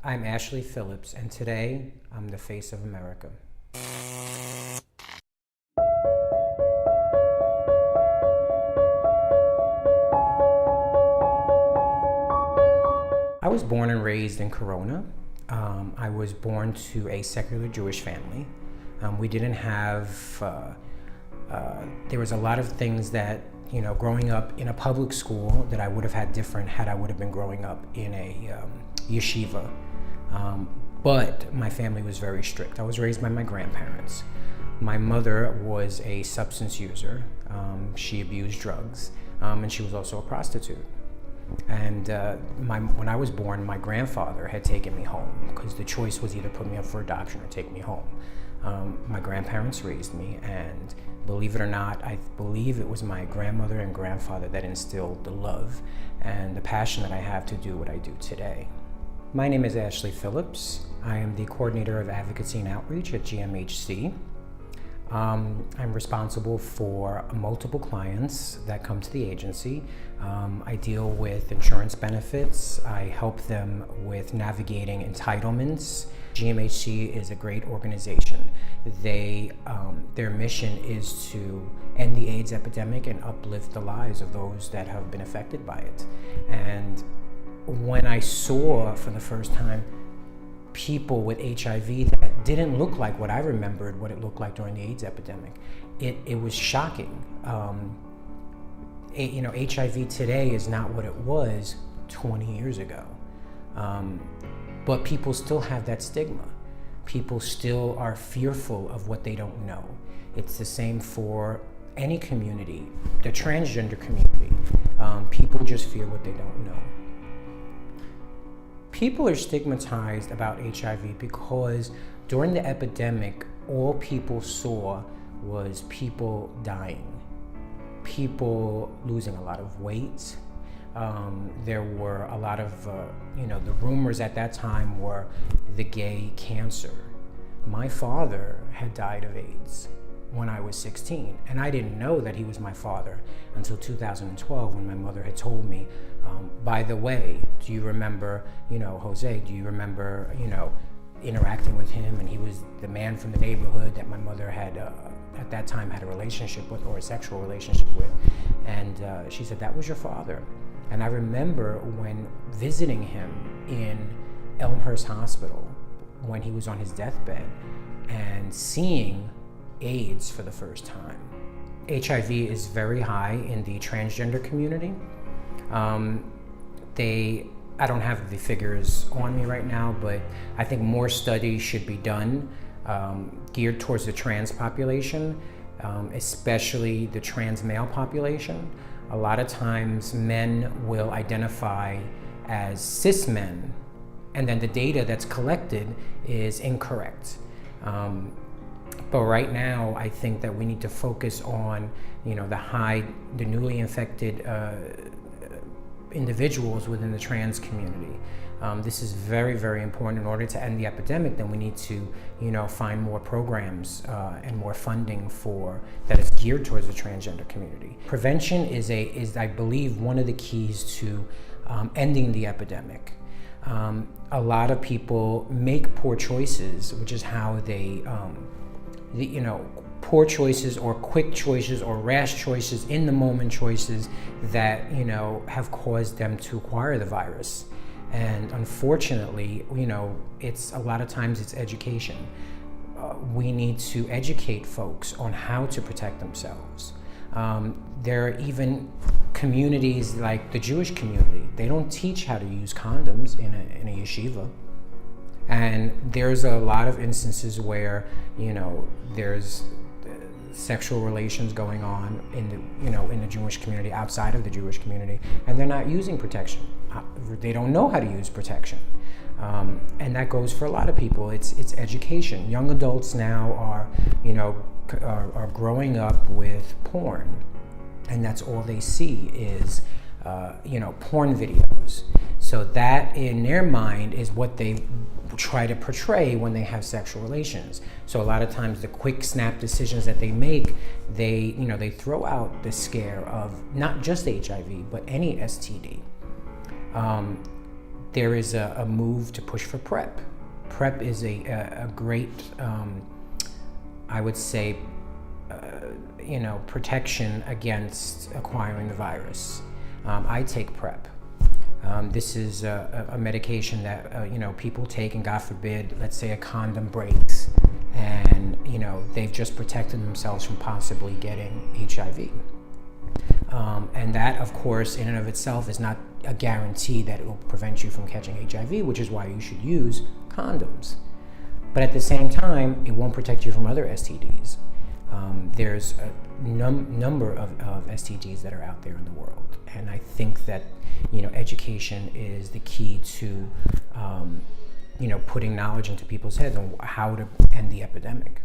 I'm Eshel Phillips, and today I'm the face of America. I was born and raised in Corona. I was born to a secular Jewish family. We didn't have, there was a lot of things that, growing up in a public school that I would have had different had I would have been growing up in a yeshiva. But my family was very strict. I was raised by my grandparents. My mother was a substance user. She abused drugs, and she was also a prostitute. And when I was born, my grandfather had taken me home because the choice was either put me up for adoption or take me home. My grandparents raised me, and believe it or not, I believe it was my grandmother and grandfather that instilled the love and the passion that I have to do what I do today. My name is Eshel Phillips. I am the Coordinator of Advocacy and Outreach at GMHC. I'm responsible for multiple clients that come to the agency. I deal with insurance benefits. I help them with navigating entitlements. GMHC is a great organization. Their mission is to end the AIDS epidemic and uplift the lives of those that have been affected by it. And when I saw for the first time people with HIV that didn't look like what I remembered what it looked like during the AIDS epidemic, it was shocking. HIV today is not what it was 20 years ago. But people still have that stigma. People still are fearful of what they don't know. It's the same for any community, the transgender community. People just fear what they don't know. People are stigmatized about HIV because during the epidemic, all people saw was people dying, people losing a lot of weight. There were a lot of, the rumors at that time were the gay cancer. My father had died of AIDS when I was 16, and I didn't know that he was my father until 2012 when my mother had told me, by the way, do you remember, Jose, do you remember, interacting with him? And he was the man from the neighborhood that my mother had, at that time, had a relationship with, or a sexual relationship with. And she said, that was your father. And I remember when visiting him in Elmhurst Hospital when he was on his deathbed and seeing AIDS for the first time. HIV is very high in the transgender community. I don't have the figures on me right now, but I think more studies should be done geared towards the trans population, especially the trans male population. A lot of times men will identify as cis men, and then the data that's collected is incorrect. But right now, I think that we need to focus on, the newly infected individuals within the trans community. This is very, very important. In order to end the epidemic, then we need to, find more programs and more funding that is geared towards the transgender community. Prevention is, I believe, one of the keys to ending the epidemic. A lot of people make poor choices, which is how they, poor choices or quick choices or rash choices, in the moment choices that, have caused them to acquire the virus. And unfortunately, it's a lot of times it's education. We need to educate folks on how to protect themselves. There are even communities like the Jewish community. They don't teach how to use condoms in a yeshiva. And there's a lot of instances where, there's sexual relations going on in the Jewish community, outside of the Jewish community, and they're not using protection. They don't know how to use protection. And that goes for a lot of people. It's education. Young adults now are growing up with porn, and that's all they see is porn videos. So that in their mind is what they try to portray when they have sexual relations. So a lot of times the quick snap decisions that they make, they throw out the scare of not just HIV, but any STD. there is a move to push for PrEP. PrEP is a great, I would say, protection against acquiring the virus. I take PrEP. This is a medication that people take, and God forbid, let's say a condom breaks, and they've just protected themselves from possibly getting HIV. And that, of course, in and of itself is not a guarantee that it will prevent you from catching HIV, which is why you should use condoms. But at the same time, it won't protect you from other STDs. There's a number of STDs that are out there in the world. And I think that, education is the key to, putting knowledge into people's heads on how to end the epidemic.